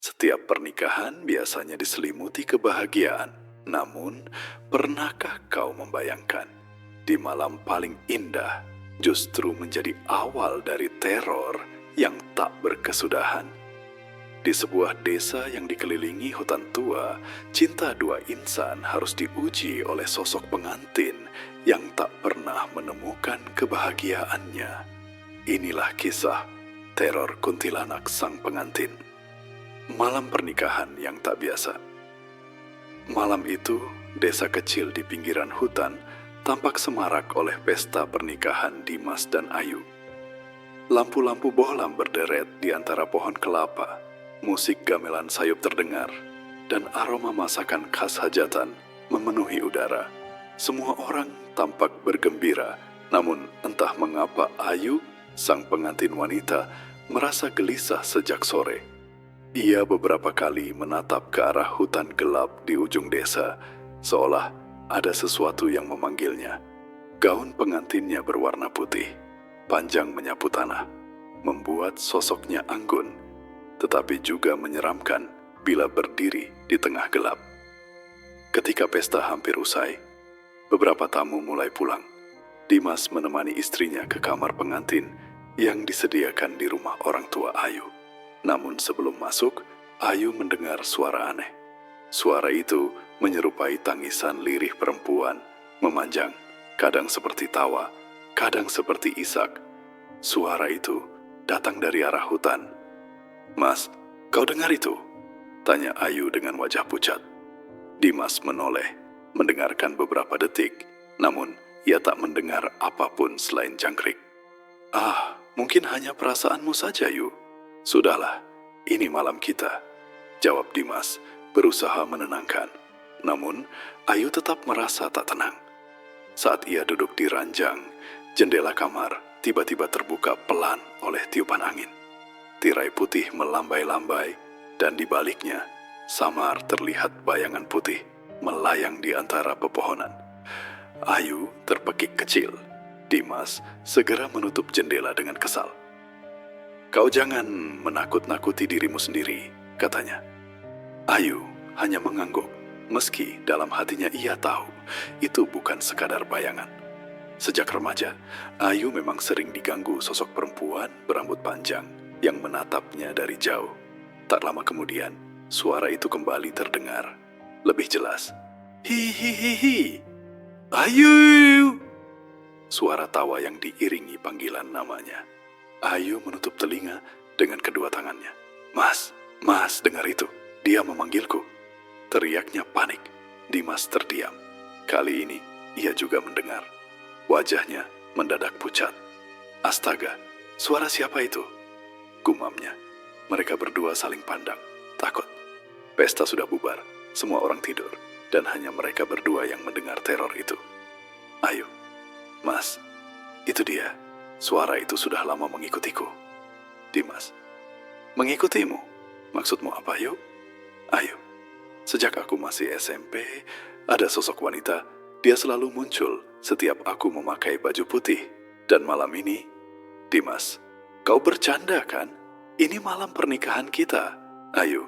Setiap pernikahan biasanya diselimuti kebahagiaan. Namun, pernahkah kau membayangkan, di malam paling indah justru menjadi awal dari teror yang tak berkesudahan? Di sebuah desa yang dikelilingi hutan tua, cinta dua insan harus diuji oleh sosok pengantin yang tak pernah menemukan kebahagiaannya. Inilah kisah teror kuntilanak sang pengantin. Malam pernikahan yang tak biasa. Malam itu, desa kecil di pinggiran hutan tampak semarak oleh pesta pernikahan Dimas dan Ayu. Lampu-lampu bohlam berderet di antara pohon kelapa, musik gamelan sayup terdengar, dan aroma masakan khas hajatan memenuhi udara. Semua orang tampak bergembira, namun entah mengapa Ayu, sang pengantin wanita, merasa gelisah sejak sore. Ia beberapa kali menatap ke arah hutan gelap di ujung desa, seolah ada sesuatu yang memanggilnya. Gaun pengantinnya berwarna putih, panjang menyapu tanah, membuat sosoknya anggun, tetapi juga menyeramkan bila berdiri di tengah gelap. Ketika pesta hampir usai, beberapa tamu mulai pulang. Dimas menemani istrinya ke kamar pengantin yang disediakan di rumah orang tua Ayu. Namun sebelum masuk, Ayu mendengar suara aneh. Suara itu menyerupai tangisan lirih perempuan, memanjang, kadang seperti tawa, kadang seperti isak. Suara itu datang dari arah hutan. "Mas, kau dengar itu?" tanya Ayu dengan wajah pucat. Dimas menoleh, mendengarkan beberapa detik, namun ia tak mendengar apapun selain jangkrik. "Ah, mungkin hanya perasaanmu saja, Yu. Sudahlah, ini malam kita," jawab Dimas, berusaha menenangkan. Namun, Ayu tetap merasa tak tenang. Saat ia duduk di ranjang, jendela kamar tiba-tiba terbuka pelan oleh tiupan angin. Tirai putih melambai-lambai, dan di baliknya, samar terlihat bayangan putih melayang di antara pepohonan. Ayu terpekik kecil. Dimas segera menutup jendela dengan kesal. "Kau jangan menakut-nakuti dirimu sendiri," katanya. Ayu hanya mengangguk, meski dalam hatinya ia tahu itu bukan sekadar bayangan. Sejak remaja, Ayu memang sering diganggu sosok perempuan berambut panjang yang menatapnya dari jauh. Tak lama kemudian, suara itu kembali terdengar. Lebih jelas, "Hihihihi, Ayu!" Suara tawa yang diiringi panggilan namanya. Ayu menutup telinga dengan kedua tangannya. Mas, dengar itu. Dia memanggilku." Teriaknya panik. Dimas terdiam. Kali ini, ia juga mendengar. Wajahnya mendadak pucat. "Astaga, suara siapa itu?" gumamnya. Mereka berdua saling pandang, takut. Pesta sudah bubar, semua orang tidur, dan hanya mereka berdua yang mendengar teror itu. "Ayu, Mas, itu dia. Suara itu sudah lama mengikutiku." Dimas, "Mengikutimu? Maksudmu apa, Yu?" "Ayu, sejak aku masih SMP, ada sosok wanita. Dia selalu muncul setiap aku memakai baju putih. Dan malam ini..." "Dimas, kau bercanda kan? Ini malam pernikahan kita." "Ayu,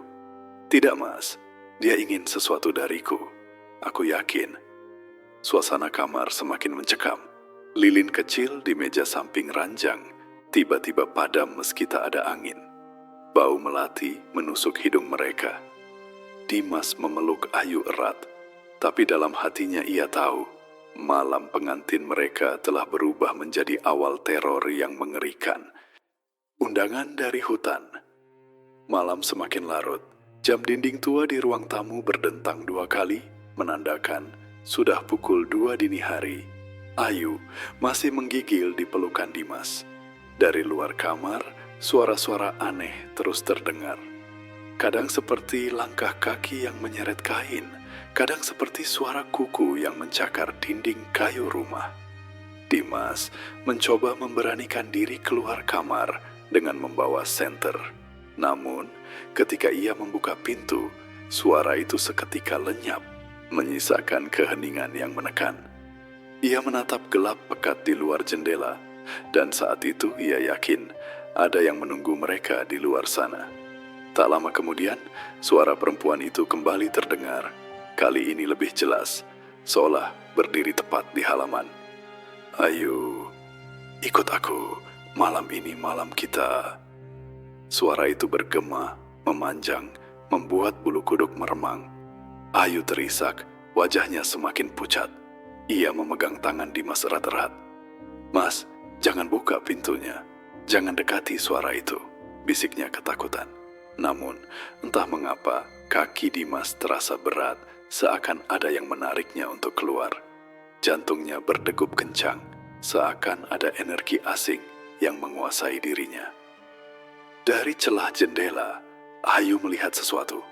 tidak Mas. Dia ingin sesuatu dariku. Aku yakin." Suasana kamar semakin mencekam. Lilin kecil di meja samping ranjang tiba-tiba padam meski tak ada angin. Bau melati menusuk hidung mereka. Dimas memeluk Ayu erat, tapi dalam hatinya ia tahu malam pengantin mereka telah berubah menjadi awal teror yang mengerikan. Undangan dari hutan. Malam semakin larut. Jam dinding tua di ruang tamu berdentang 2 kali, menandakan sudah pukul 2 dini hari. Ayu masih menggigil di pelukan Dimas. Dari luar kamar, suara-suara aneh terus terdengar. Kadang seperti langkah kaki yang menyeret kain, kadang seperti suara kuku yang mencakar dinding kayu rumah. Dimas mencoba memberanikan diri keluar kamar dengan membawa senter. Namun, ketika ia membuka pintu, suara itu seketika lenyap, menyisakan keheningan yang menekan. Ia menatap gelap pekat di luar jendela, dan saat itu ia yakin ada yang menunggu mereka di luar sana. Tak lama kemudian, suara perempuan itu kembali terdengar. Kali ini lebih jelas, seolah berdiri tepat di halaman. "Ayo, ikut aku. Malam ini malam kita." Suara itu bergema, memanjang, membuat bulu kuduk meremang. Ayu terisak, wajahnya semakin pucat. Ia memegang tangan Dimas erat-erat. "Mas, jangan buka pintunya. Jangan dekati suara itu," bisiknya ketakutan. Namun, entah mengapa, kaki Dimas terasa berat, seakan ada yang menariknya untuk keluar. Jantungnya berdegup kencang, seakan ada energi asing yang menguasai dirinya. Dari celah jendela, Ayu melihat sesuatu.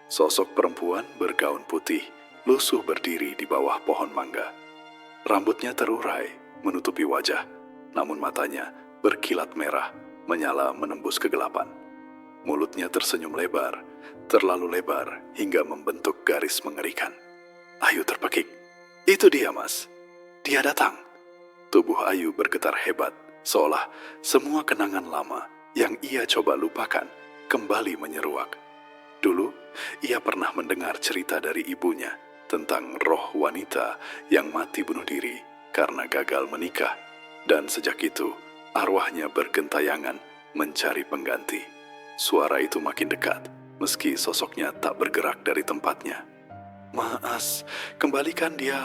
Sosok perempuan bergaun putih, lusuh berdiri di bawah pohon mangga. Rambutnya terurai, menutupi wajah, namun matanya berkilat merah, menyala menembus kegelapan. Mulutnya tersenyum lebar, terlalu lebar hingga membentuk garis mengerikan. Ayu terpekik. "Itu dia, Mas. Dia datang." Tubuh Ayu bergetar hebat, seolah semua kenangan lama yang ia coba lupakan kembali menyeruak. Dulu, ia pernah mendengar cerita dari ibunya tentang roh wanita yang mati bunuh diri karena gagal menikah, dan sejak itu arwahnya bergentayangan mencari pengganti. Suara itu makin dekat, meski sosoknya tak bergerak dari tempatnya. "Mas, kembalikan dia,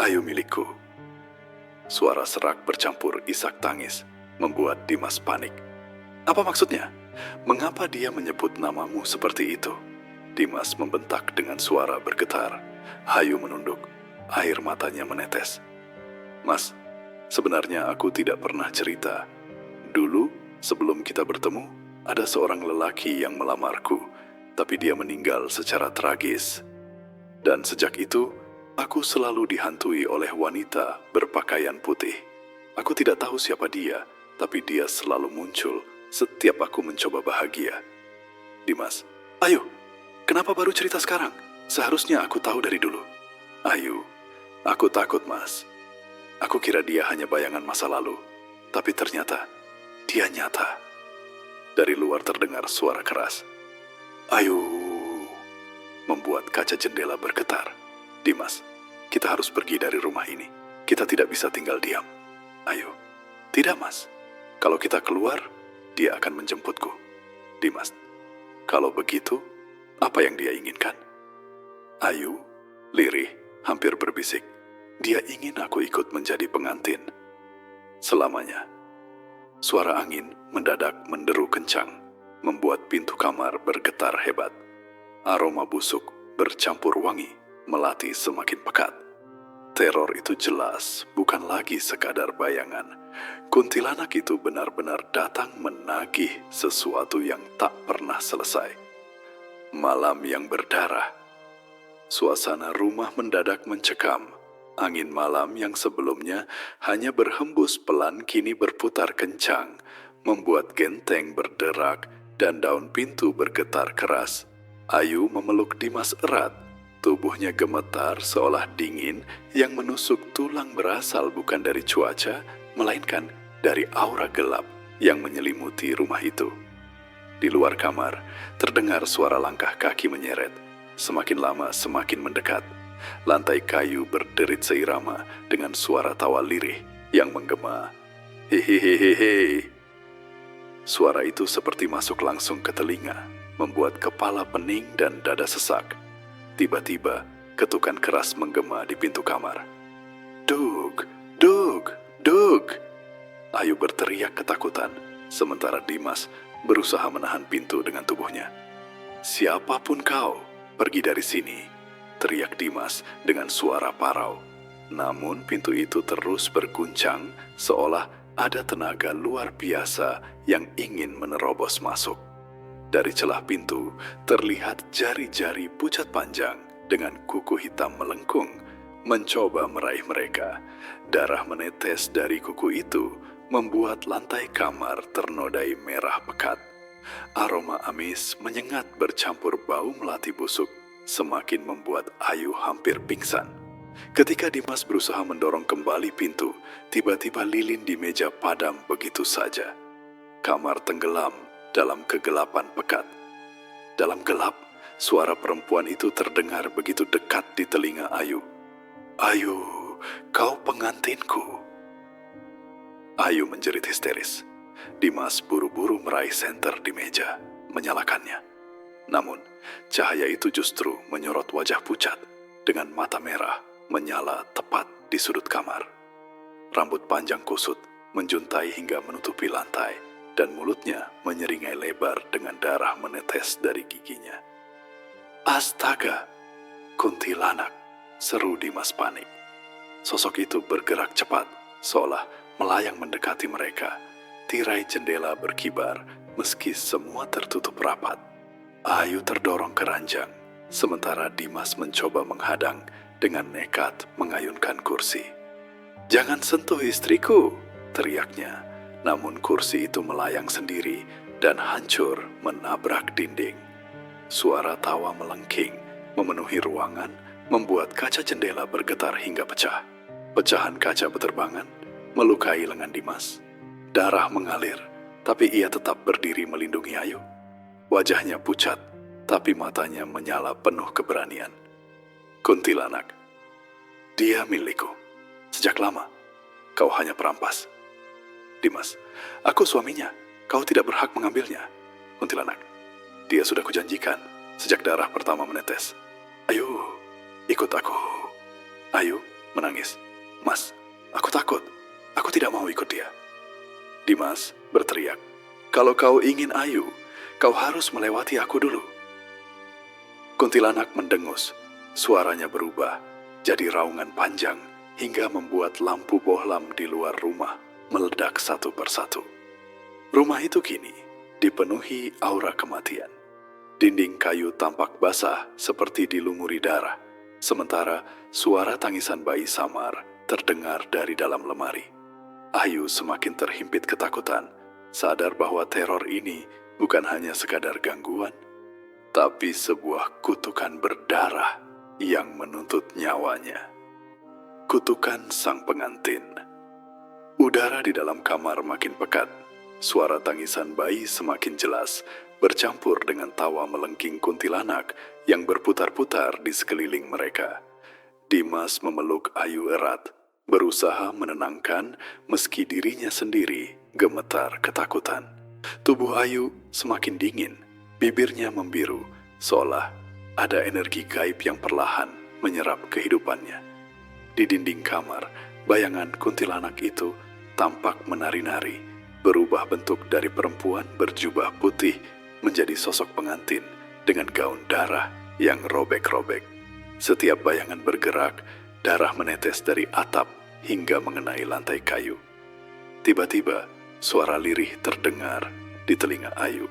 Ayu milikku." Suara serak bercampur isak tangis membuat Dimas panik. "Apa maksudnya? Mengapa dia menyebut namamu seperti itu?" Dimas membentak dengan suara bergetar. Ayu menunduk, air matanya menetes. "Mas, sebenarnya aku tidak pernah cerita. Dulu, sebelum kita bertemu, ada seorang lelaki yang melamarku, tapi dia meninggal secara tragis. Dan sejak itu, aku selalu dihantui oleh wanita berpakaian putih. Aku tidak tahu siapa dia, tapi dia selalu muncul setiap aku mencoba bahagia." "Dimas, ayo, kenapa baru cerita sekarang? Seharusnya aku tahu dari dulu." "Ayu, aku takut, Mas. Aku kira dia hanya bayangan masa lalu, tapi ternyata dia nyata." Dari luar terdengar suara keras. "Ayu!" Membuat kaca jendela bergetar. "Dimas, kita harus pergi dari rumah ini. Kita tidak bisa tinggal diam." "Ayu." "Tidak, Mas. Kalau kita keluar, dia akan menjemputku." "Dimas, kalau begitu, apa yang dia inginkan?" Ayu, lirih, hampir berbisik. "Dia ingin aku ikut menjadi pengantin selamanya." Suara angin mendadak menderu kencang, membuat pintu kamar bergetar hebat. Aroma busuk bercampur wangi melati semakin pekat. Teror itu jelas bukan lagi sekadar bayangan. Kuntilanak itu benar-benar datang menagih sesuatu yang tak pernah selesai. Malam yang berdarah. Suasana rumah mendadak mencekam. Angin malam yang sebelumnya hanya berhembus pelan kini berputar kencang, membuat genteng berderak dan daun pintu bergetar keras. Ayu memeluk Dimas erat, tubuhnya gemetar seolah dingin yang menusuk tulang berasal bukan dari cuaca, melainkan dari aura gelap yang menyelimuti rumah itu. Di luar kamar, terdengar suara langkah kaki menyeret, semakin lama semakin mendekat. Lantai kayu berderit seirama dengan suara tawa lirih yang menggema. "Hehehehe." Suara itu seperti masuk langsung ke telinga, membuat kepala pening dan dada sesak. Tiba-tiba, ketukan keras menggema di pintu kamar. "Dug, Dug, Dug!" Ayu berteriak ketakutan, sementara Dimas berusaha menahan pintu dengan tubuhnya. "Siapapun kau, pergi dari sini!" teriak Dimas dengan suara parau. Namun pintu itu terus berguncang seolah ada tenaga luar biasa yang ingin menerobos masuk. Dari celah pintu terlihat jari-jari pucat panjang dengan kuku hitam melengkung mencoba meraih mereka. Darah menetes dari kuku itu membuat lantai kamar ternodai merah pekat. Aroma amis menyengat bercampur bau melati busuk semakin membuat Ayu hampir pingsan. Ketika Dimas berusaha mendorong kembali pintu, tiba-tiba lilin di meja padam begitu saja. Kamar tenggelam dalam kegelapan pekat. Dalam gelap, suara perempuan itu terdengar begitu dekat di telinga Ayu. "Ayu, kau pengantinku." Ayu menjerit histeris. Dimas buru-buru meraih senter di meja, menyalakannya. Namun, cahaya itu justru menyorot wajah pucat dengan mata merah menyala tepat di sudut kamar. Rambut panjang kusut menjuntai hingga menutupi lantai, dan mulutnya menyeringai lebar dengan darah menetes dari giginya. "Astaga, kuntilanak!" seru Dimas panik. Sosok itu bergerak cepat, seolah melayang mendekati mereka. Tirai jendela berkibar meski semua tertutup rapat. Ayu terdorong ke ranjang, sementara Dimas mencoba menghadang dengan nekat mengayunkan kursi. "Jangan sentuh istriku!" teriaknya. Namun kursi itu melayang sendiri dan hancur menabrak dinding. Suara tawa melengking memenuhi ruangan, membuat kaca jendela bergetar hingga pecah. Pecahan kaca beterbangan melukai lengan Dimas. Darah mengalir, tapi ia tetap berdiri melindungi Ayu. Wajahnya pucat, tapi matanya menyala penuh keberanian. "Kuntilanak, dia milikku. Sejak lama, kau hanya perampas." "Dimas, aku suaminya. Kau tidak berhak mengambilnya." "Kuntilanak, dia sudah kujanjikan sejak darah pertama menetes. Ayo, ikut aku." Ayu menangis. "Mas, aku takut. Aku tidak mau ikut dia." Dimas berteriak, "Kalau kau ingin Ayu, kau harus melewati aku dulu." Kuntilanak mendengus. Suaranya berubah jadi raungan panjang hingga membuat lampu bohlam di luar rumah meledak satu persatu. Rumah itu kini dipenuhi aura kematian. Dinding kayu tampak basah seperti dilumuri darah, sementara suara tangisan bayi samar terdengar dari dalam lemari. Ayu semakin terhimpit ketakutan, sadar bahwa teror ini bukan hanya sekadar gangguan, tapi sebuah kutukan berdarah yang menuntut nyawanya. Kutukan sang pengantin. Udara di dalam kamar makin pekat. Suara tangisan bayi semakin jelas, bercampur dengan tawa melengking kuntilanak yang berputar-putar di sekeliling mereka. Dimas memeluk Ayu erat, berusaha menenangkan meski dirinya sendiri gemetar ketakutan. Tubuh Ayu semakin dingin, bibirnya membiru, seolah ada energi gaib yang perlahan menyerap kehidupannya. Di dinding kamar, bayangan kuntilanak itu tampak menari-nari, berubah bentuk dari perempuan berjubah putih menjadi sosok pengantin dengan gaun darah yang robek-robek. Setiap bayangan bergerak, darah menetes dari atap hingga mengenai lantai kayu. Tiba-tiba, suara lirih terdengar di telinga Ayu.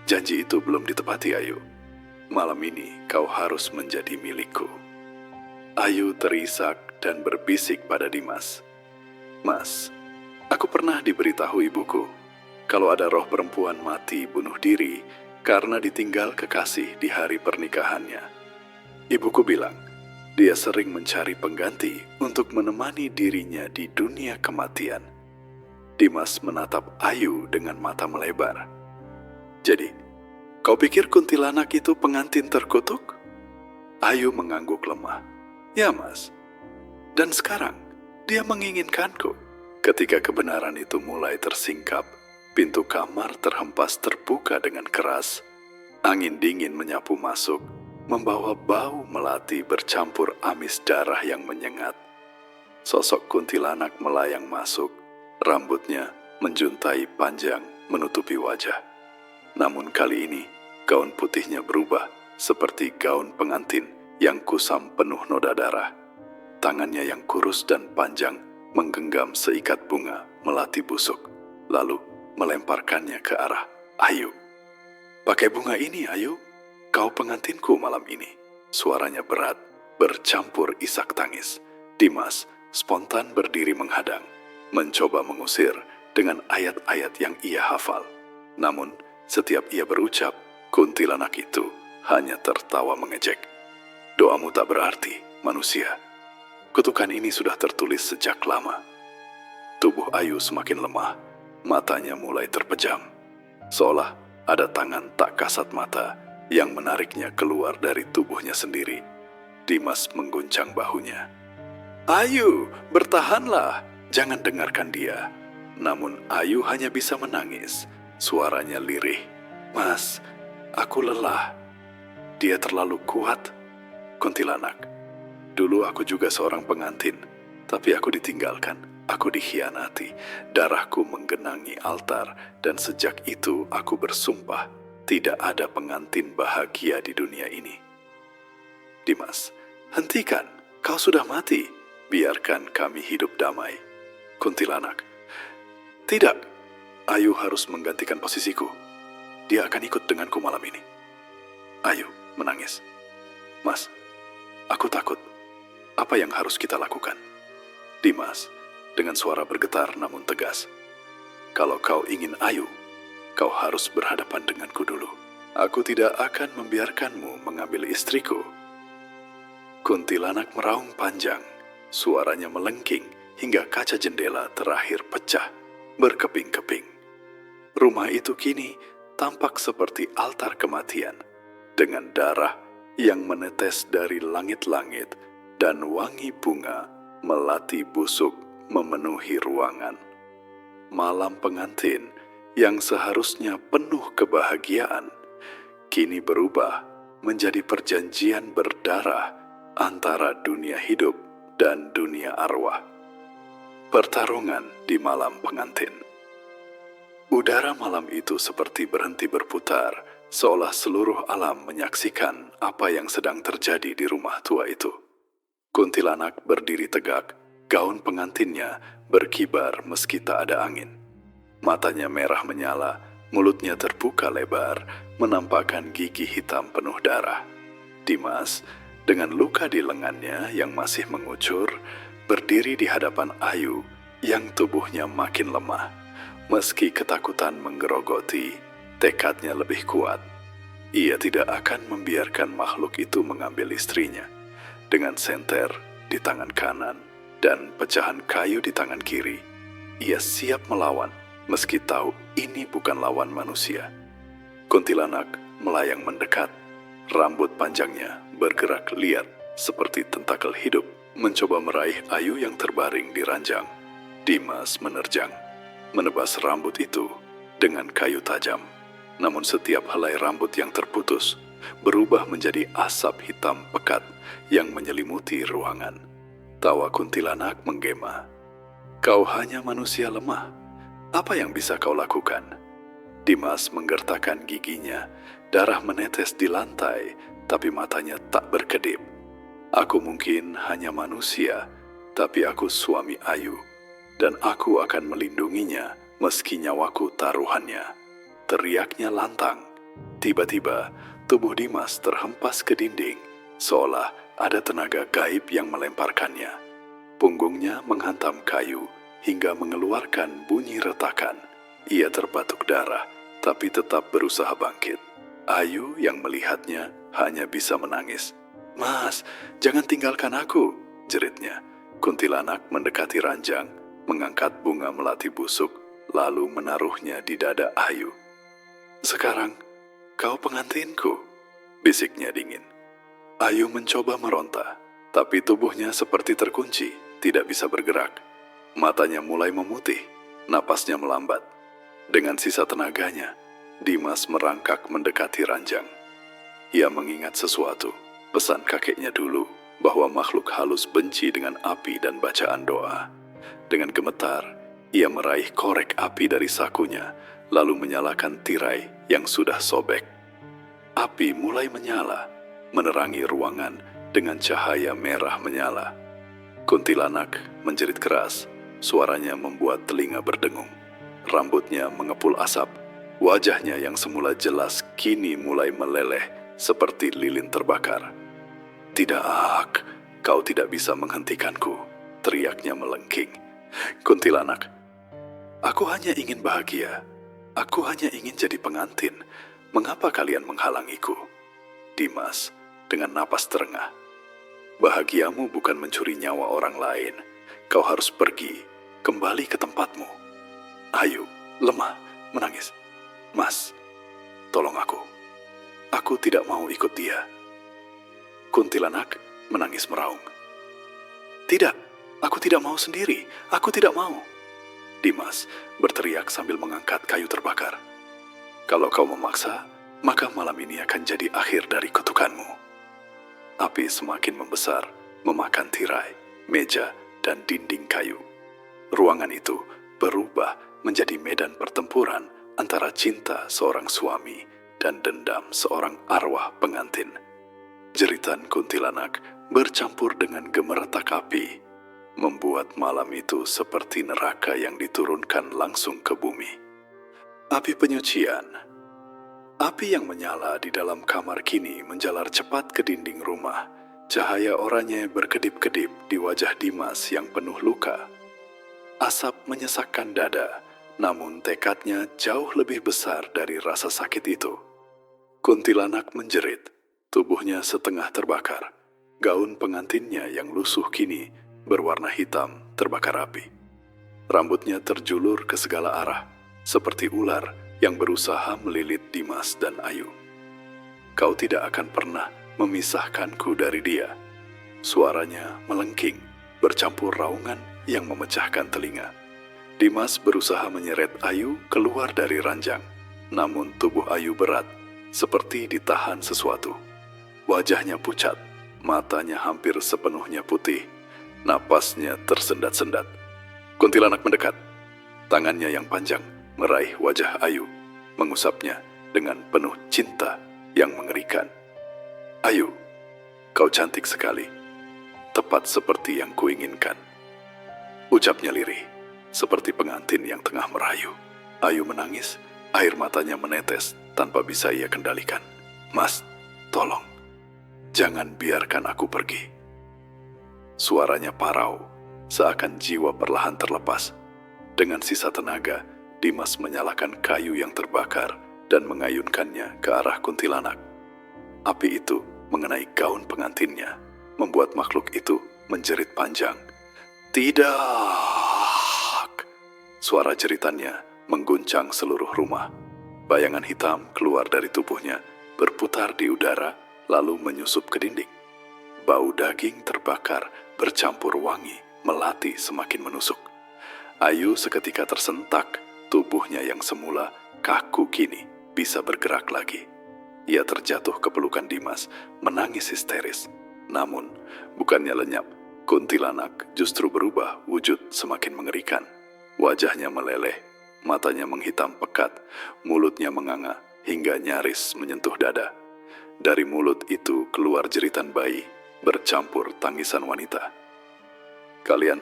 "Janji itu belum ditepati, Ayu. Malam ini kau harus menjadi milikku." Ayu terisak dan berbisik pada Dimas. "Mas, aku pernah diberitahu ibuku kalau ada roh perempuan mati bunuh diri karena ditinggal kekasih di hari pernikahannya. Ibuku bilang, dia sering mencari pengganti untuk menemani dirinya di dunia kematian." Dimas menatap Ayu dengan mata melebar. "Jadi, kau pikir kuntilanak itu pengantin terkutuk?" Ayu mengangguk lemah. "Ya, Mas. Dan sekarang, dia menginginkanku." Ketika kebenaran itu mulai tersingkap, pintu kamar terhempas terbuka dengan keras. Angin dingin menyapu masuk, membawa bau melati bercampur amis darah yang menyengat. Sosok kuntilanak melayang masuk, rambutnya menjuntai panjang menutupi wajah. Namun kali ini, gaun putihnya berubah seperti gaun pengantin yang kusam penuh noda darah. Tangannya yang kurus dan panjang menggenggam seikat bunga melati busuk, lalu melemparkannya ke arah Ayu. "Pakai bunga ini, Ayu. Kau pengantinku malam ini." Suaranya berat, bercampur isak tangis. Dimas spontan berdiri menghadang, mencoba mengusir dengan ayat-ayat yang ia hafal. Namun, setiap ia berucap, kuntilanak itu hanya tertawa mengejek. "Doamu tak berarti, manusia. Kutukan ini sudah tertulis sejak lama." Tubuh Ayu semakin lemah, matanya mulai terpejam. seolah ada tangan tak kasat mata yang menariknya keluar dari tubuhnya sendiri. Dimas mengguncang bahunya. "Ayu, bertahanlah, jangan dengarkan dia." Namun Ayu hanya bisa menangis. Suaranya lirih. "Mas, aku lelah. Dia terlalu kuat." "Kuntilanak, dulu aku juga seorang pengantin, tapi aku ditinggalkan, aku dikhianati, darahku menggenangi altar, dan sejak itu aku bersumpah tidak ada pengantin bahagia di dunia ini." "Dimas, hentikan, kau sudah mati, biarkan kami hidup damai." "Kuntilanak, tidak, Ayu harus menggantikan posisiku. Dia akan ikut denganku malam ini." Ayu menangis. "Mas, aku takut. Apa yang harus kita lakukan?" Dimas dengan suara bergetar namun tegas. "Kalau kau ingin Ayu, kau harus berhadapan denganku dulu. Aku tidak akan membiarkanmu mengambil istriku." Kuntilanak meraung panjang, suaranya melengking hingga kaca jendela terakhir pecah berkeping-keping. Rumah itu kini tampak seperti altar kematian, dengan darah yang menetes dari langit-langit dan wangi bunga melati busuk memenuhi ruangan. Malam pengantin yang seharusnya penuh kebahagiaan, kini berubah menjadi perjanjian berdarah antara dunia hidup dan dunia arwah. Pertarungan di malam pengantin. Udara malam itu seperti berhenti berputar, seolah seluruh alam menyaksikan apa yang sedang terjadi di rumah tua itu. Kuntilanak berdiri tegak, gaun pengantinnya berkibar meski tak ada angin. Matanya merah menyala, mulutnya terbuka lebar, menampakkan gigi hitam penuh darah. Dimas, dengan luka di lengannya yang masih mengucur, berdiri di hadapan Ayu yang tubuhnya makin lemah. Meski ketakutan menggerogoti, tekadnya lebih kuat. Ia tidak akan membiarkan makhluk itu mengambil istrinya. Dengan senter di tangan kanan dan pecahan kayu di tangan kiri, ia siap melawan meski tahu ini bukan lawan manusia. Kuntilanak melayang mendekat. Rambut panjangnya bergerak liat seperti tentakel hidup, mencoba meraih Ayu yang terbaring di ranjang. Dimas menerjang, menebas rambut itu dengan kayu tajam. Namun setiap helai rambut yang terputus berubah menjadi asap hitam pekat yang menyelimuti ruangan. Tawa Kuntilanak menggema. "Kau hanya manusia lemah. Apa yang bisa kau lakukan?" Dimas menggertakkan giginya. Darah menetes di lantai, tapi matanya tak berkedip. "Aku mungkin hanya manusia, tapi aku suami Ayu, dan aku akan melindunginya meski nyawaku taruhannya." Teriaknya lantang. Tiba-tiba, tubuh Dimas terhempas ke dinding, seolah ada tenaga gaib yang melemparkannya. Punggungnya menghantam kayu hingga mengeluarkan bunyi retakan. Ia terbatuk darah, tapi tetap berusaha bangkit. Ayu yang melihatnya hanya bisa menangis. "Mas, jangan tinggalkan aku," jeritnya. Kuntilanak mendekati ranjang, mengangkat bunga melati busuk, lalu menaruhnya di dada Ayu. "Sekarang, kau pengantinku," bisiknya dingin. Ayu mencoba meronta, tapi tubuhnya seperti terkunci, tidak bisa bergerak. Matanya mulai memutih, napasnya melambat. Dengan sisa tenaganya, Dimas merangkak mendekati ranjang. Ia mengingat sesuatu, pesan kakeknya dulu, bahwa makhluk halus benci dengan api dan bacaan doa. Dengan gemetar, ia meraih korek api dari sakunya, lalu menyalakan tirai yang sudah sobek. Api mulai menyala, menerangi ruangan dengan cahaya merah menyala. Kuntilanak menjerit keras, suaranya membuat telinga berdengung. Rambutnya mengepul asap. Wajahnya yang semula jelas kini mulai meleleh seperti lilin terbakar. "Tidak, kau tidak bisa menghentikanku," teriaknya melengking. "Kuntilanak, aku hanya ingin bahagia. Aku hanya ingin jadi pengantin. Mengapa kalian menghalangiku?" Dimas dengan napas terengah. "Bahagiamu bukan mencuri nyawa orang lain. Kau harus pergi, kembali ke tempatmu." Ayu lemah, menangis. Mas, tolong aku. Aku tidak mau ikut dia. Kuntilanak menangis meraung. Tidak, aku tidak mau sendiri. Aku tidak mau. Dimas berteriak sambil mengangkat kayu terbakar. Kalau kau memaksa, maka malam ini akan jadi akhir dari kutukanmu. Api semakin membesar, memakan tirai, meja, dan dinding kayu. Ruangan itu berubah menjadi medan pertempuran antara cinta seorang suami dan dendam seorang arwah pengantin. Jeritan kuntilanak bercampur dengan gemeretak api, membuat malam itu seperti neraka yang diturunkan langsung ke bumi. Api penyucian. Api yang menyala di dalam kamar kini menjalar cepat ke dinding rumah. Cahaya oranye berkedip-kedip di wajah Dimas yang penuh luka. Asap menyesakkan dada, namun tekadnya jauh lebih besar dari rasa sakit itu. Kuntilanak menjerit. Tubuhnya setengah terbakar. Gaun pengantinnya yang lusuh kini berwarna hitam terbakar api. Rambutnya terjulur ke segala arah, seperti ular yang berusaha melilit Dimas dan Ayu. Kau tidak akan pernah memisahkanku dari dia. Suaranya melengking, bercampur raungan yang memecahkan telinga. Dimas berusaha menyeret Ayu keluar dari ranjang, namun tubuh Ayu berat, seperti ditahan sesuatu. Wajahnya pucat, matanya hampir sepenuhnya putih, napasnya tersendat-sendat. Kuntilanak mendekat, tangannya yang panjang meraih wajah Ayu, mengusapnya dengan penuh cinta yang mengerikan. Ayu, kau cantik sekali, tepat seperti yang kuinginkan. Ucapnya lirih, seperti pengantin yang tengah merayu. Ayu menangis, air matanya menetes tanpa bisa ia kendalikan. Mas, tolong. Jangan biarkan aku pergi. Suaranya parau, seakan jiwa perlahan terlepas. Dengan sisa tenaga, Dimas menyalakan kayu yang terbakar dan mengayunkannya ke arah kuntilanak. Api itu mengenai gaun pengantinnya, membuat makhluk itu menjerit panjang. Tidak! Suara jeritannya mengguncang seluruh rumah. Bayangan hitam keluar dari tubuhnya, berputar di udara, lalu menyusup ke dinding. Bau daging terbakar bercampur wangi melati semakin menusuk. Ayu seketika tersentak, tubuhnya yang semula kaku kini bisa bergerak lagi. Ia terjatuh ke pelukan Dimas, menangis histeris. Namun, bukannya lenyap, kuntilanak justru berubah wujud semakin mengerikan. Wajahnya meleleh, matanya menghitam pekat, mulutnya menganga hingga nyaris menyentuh dada. Dari mulut itu keluar jeritan bayi, bercampur tangisan wanita. Kalian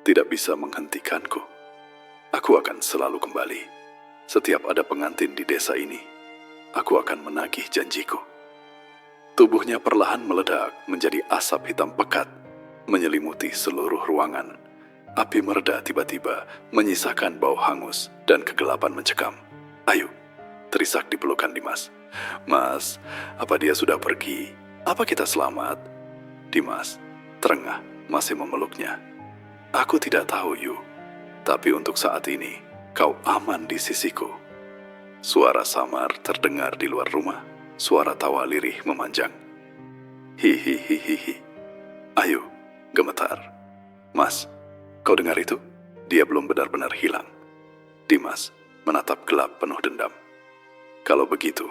tidak bisa menghentikanku. Aku akan selalu kembali. Setiap ada pengantin di desa ini, aku akan menagih janjiku. Tubuhnya perlahan meledak menjadi asap hitam pekat, menyelimuti seluruh ruangan. Api mereda tiba-tiba, menyisakan bau hangus dan kegelapan mencekam. Ayu, terisak di pelukan Dimas. Mas, apa dia sudah pergi? Apa kita selamat? Dimas terengah masih memeluknya. Aku tidak tahu, Yu. Tapi untuk saat ini, kau aman di sisiku. Suara samar terdengar di luar rumah. Suara tawa lirih memanjang. Hihihihihi. Ayu gemetar. Mas, kau dengar itu? Dia belum benar-benar hilang. Dimas menatap gelap penuh dendam. Kalau begitu,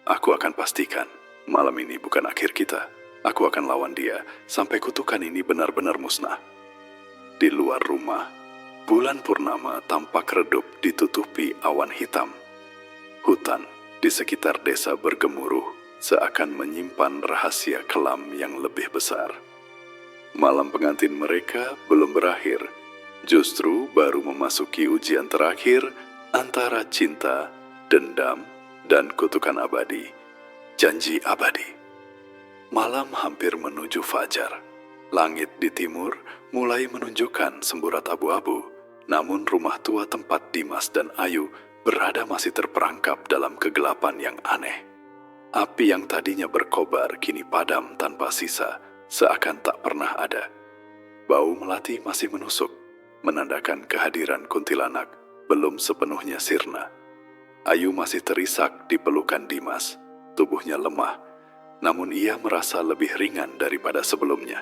aku akan pastikan malam ini bukan akhir kita. Aku akan lawan dia sampai kutukan ini benar-benar musnah. Di luar rumah, bulan purnama tampak redup ditutupi awan hitam. Hutan di sekitar desa bergemuruh seakan menyimpan rahasia kelam yang lebih besar. Malam pengantin mereka belum berakhir, justru baru memasuki ujian terakhir antara cinta, dendam, dan kutukan abadi, janji abadi. Malam hampir menuju fajar. Langit di timur mulai menunjukkan semburat abu-abu, namun rumah tua tempat Dimas dan Ayu berada masih terperangkap dalam kegelapan yang aneh. Api yang tadinya berkobar kini padam tanpa sisa, seakan tak pernah ada. Bau melati masih menusuk, menandakan kehadiran kuntilanak belum sepenuhnya sirna. Ayu masih terisak di pelukan Dimas. Tubuhnya lemah, namun ia merasa lebih ringan daripada sebelumnya.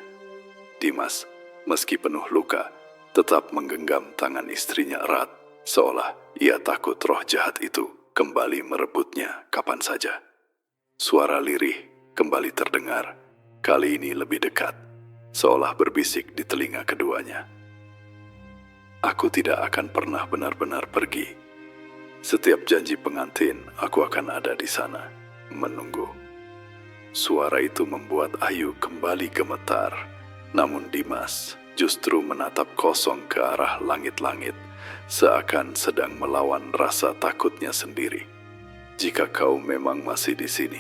Dimas, meski penuh luka, tetap menggenggam tangan istrinya erat, seolah ia takut roh jahat itu kembali merebutnya kapan saja. Suara lirih kembali terdengar, kali ini lebih dekat, seolah berbisik di telinga keduanya. Aku tidak akan pernah benar-benar pergi. Setiap janji pengantin, aku akan ada di sana, menunggu. Suara itu membuat Ayu kembali gemetar, namun Dimas justru menatap kosong ke arah langit-langit, seakan sedang melawan rasa takutnya sendiri. Jika kau memang masih di sini,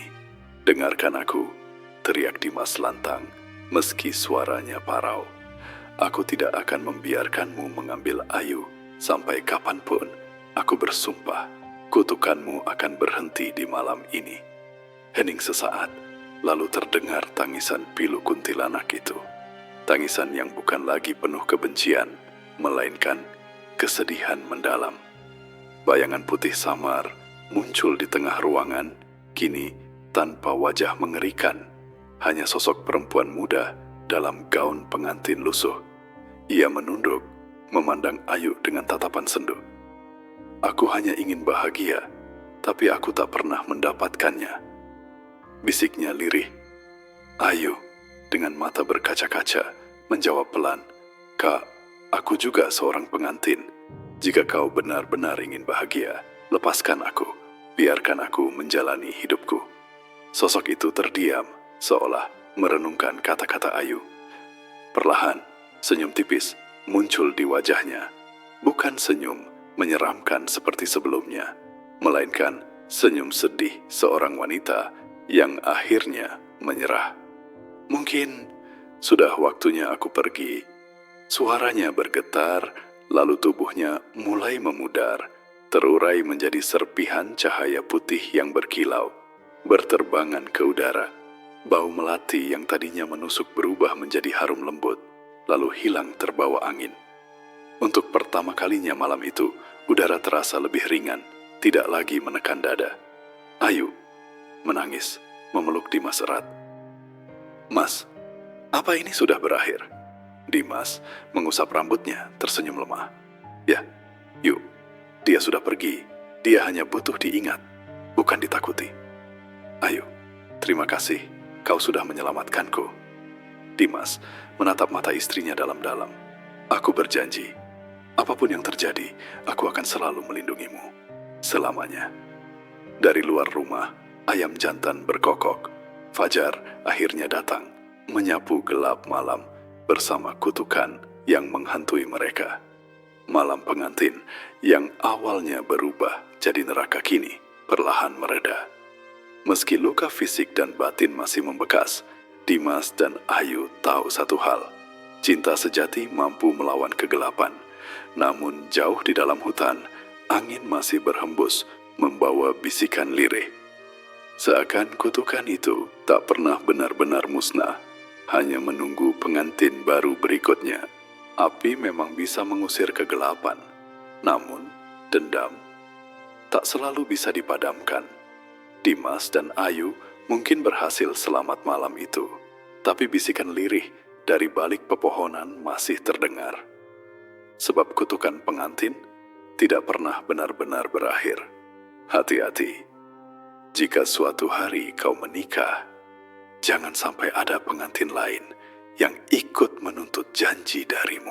dengarkan aku, teriak Dimas lantang, meski suaranya parau. Aku tidak akan membiarkanmu mengambil Ayu sampai kapanpun. Aku bersumpah, kutukanmu akan berhenti di malam ini. Hening sesaat, lalu terdengar tangisan pilu kuntilanak itu. Tangisan yang bukan lagi penuh kebencian, melainkan kesedihan mendalam. Bayangan putih samar muncul di tengah ruangan, kini tanpa wajah mengerikan. Hanya sosok perempuan muda dalam gaun pengantin lusuh. Ia menunduk, memandang Ayu dengan tatapan sendu. Aku hanya ingin bahagia, tapi aku tak pernah mendapatkannya, bisiknya lirih. Ayu, dengan mata berkaca-kaca, menjawab pelan, Kak, aku juga seorang pengantin. Jika kau benar-benar ingin bahagia, lepaskan aku, biarkan aku menjalani hidupku. Sosok itu terdiam, seolah merenungkan kata-kata Ayu. Perlahan, senyum tipis muncul di wajahnya. Bukan senyum menyeramkan seperti sebelumnya, melainkan senyum sedih seorang wanita yang akhirnya menyerah. Mungkin sudah waktunya aku pergi. Suaranya bergetar, lalu tubuhnya mulai memudar, terurai menjadi serpihan cahaya putih yang berkilau, berterbangan ke udara. Bau melati yang tadinya menusuk berubah menjadi harum lembut, lalu hilang terbawa angin. Untuk pertama kalinya malam itu, udara terasa lebih ringan, tidak lagi menekan dada. Ayu menangis, memeluk Dimas erat. Mas, apa ini sudah berakhir? Dimas mengusap rambutnya, tersenyum lemah. Ya, yuk, dia sudah pergi. Dia hanya butuh diingat, bukan ditakuti. Ayu, terima kasih, kau sudah menyelamatkanku. Dimas menatap mata istrinya dalam-dalam. Aku berjanji, apapun yang terjadi, aku akan selalu melindungimu. Selamanya. Dari luar rumah, ayam jantan berkokok. Fajar akhirnya datang, menyapu gelap malam bersama kutukan yang menghantui mereka. Malam pengantin yang awalnya berubah jadi neraka kini perlahan mereda. Meski luka fisik dan batin masih membekas, Dimas dan Ayu tahu satu hal. Cinta sejati mampu melawan kegelapan. Namun jauh di dalam hutan, angin masih berhembus, membawa bisikan lirih. Seakan kutukan itu tak pernah benar-benar musnah, hanya menunggu pengantin baru berikutnya. Api memang bisa mengusir kegelapan, namun dendam tak selalu bisa dipadamkan. Dimas dan Ayu mungkin berhasil selamat malam itu, tapi bisikan lirih dari balik pepohonan masih terdengar. Sebab kutukan pengantin tidak pernah benar-benar berakhir. Hati-hati, jika suatu hari kau menikah, jangan sampai ada pengantin lain yang ikut menuntut janji darimu.